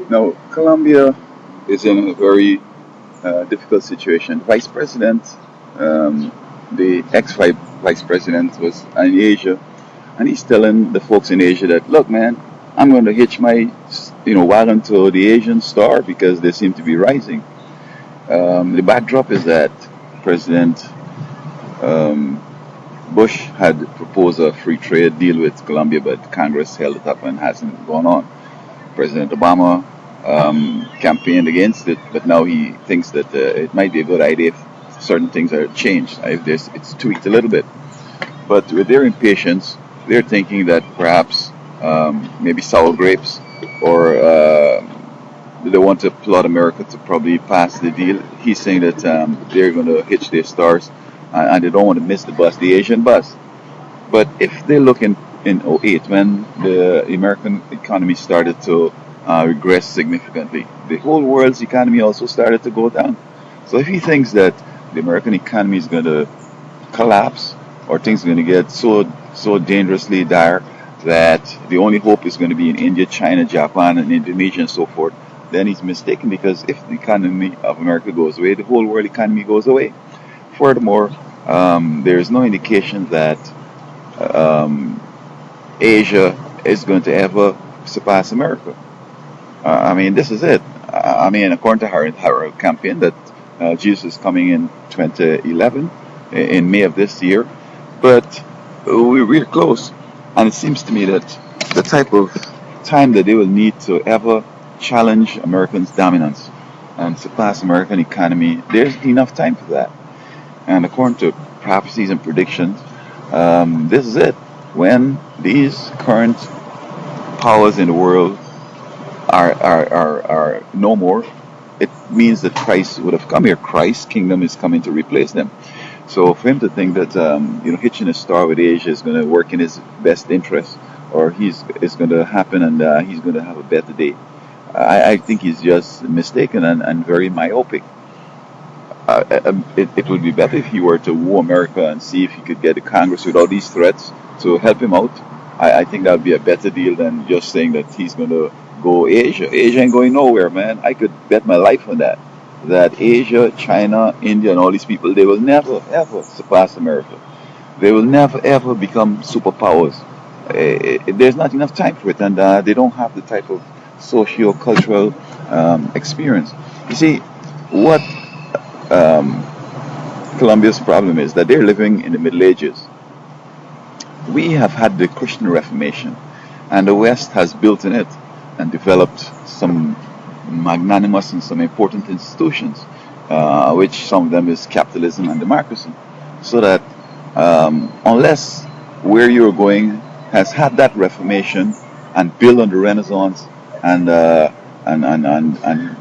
Now, Colombia is in a very difficult situation. Vice President, um, the ex-vice president was in Asia, and he's telling the folks in Asia that, look, man, I'm going to hitch my, wagon to the Asian star because they seem to be rising. The backdrop is that President um, Bush had proposed a free trade deal with Colombia, but Congress held it up and hasn't gone on. President Obama campaigned against it, but now he thinks that it might be a good idea if certain things are changed, if it's tweaked a little bit. But with their impatience, they're thinking that perhaps maybe sour grapes or they want to applaud America to probably pass the deal. He's saying that they're going to hitch their stars and they don't want to miss the bus, the Asian bus. But if they look in '08, when the American economy started to regress significantly, the whole world's economy also started to go down. So if he thinks that the American economy is going to collapse or things are going to get so dangerously dire that the only hope is going to be in India, China, Japan, and Indonesia and so forth, then he's mistaken because if the economy of America goes away, the whole world economy goes away. Furthermore, there is no indication that um, Asia is going to ever surpass America. I mean, this is it. I mean, according to her campaign, that Jesus is coming in 2011, in May of this year, but we're close. And it seems to me that the type of time that they will need to ever challenge Americans' dominance and surpass American economy, there's enough time for that. And according to prophecies and predictions, this is it. When these current powers in the world are no more, it means that Christ would have come here. Christ's kingdom is coming to replace them. So for him to think that hitching a star with Asia is going to work in his best interest, or it's going to happen and he's going to have a better day, I think he's just mistaken and very myopic. It would be better if he were to woo America and see if he could get the Congress without these threats to help him out. I think that would be a better deal than just saying that he's going to go Asia. Asia ain't going nowhere, man. I could bet my life on that. That Asia, China, India, and all these people, they will never, ever surpass America. They will never, ever become superpowers. There's not enough time for it, and they don't have the type of socio-cultural experience. You see, what um, Colombia's problem is that they're living in the Middle Ages. We have had the Christian Reformation, and the West has built in it and developed some magnanimous and some important institutions, which some of them is capitalism and democracy. So that unless where you're going has had that Reformation and built on the Renaissance and and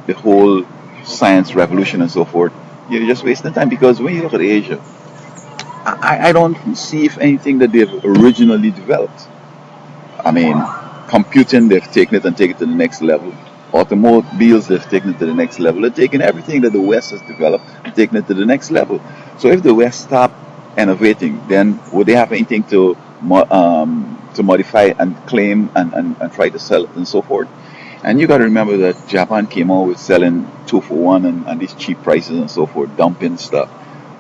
the whole science revolution and so forth, you're just wasting time because when you look at Asia, I don't see if anything that they've originally developed. I mean, computing, they've taken it and taken it to the next level. Automobiles, they've taken it to the next level. They've taken everything that the West has developed and taken it to the next level. So if the West stopped innovating, then would they have anything to modify and claim and try to sell it and so forth? And you got to remember that Japan came out with selling two for one and these cheap prices and so forth, dumping stuff.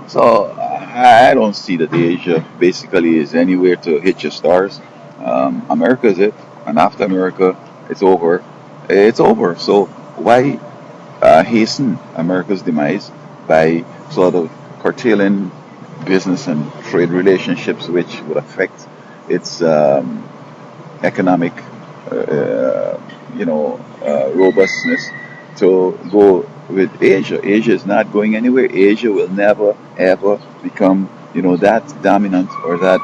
So I don't see that Asia basically is anywhere to hit your stars. America is it, and after America, it's over. It's over. So why hasten America's demise by sort of curtailing business and trade relationships, which would affect its economic, robustness to go with Asia. Asia is not going anywhere. Asia will never ever become, that dominant or that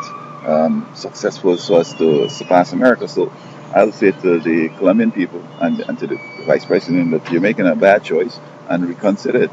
successful so as to surpass America. So I'll say to the Colombian people and to the vice president that you're making a bad choice and reconsider it.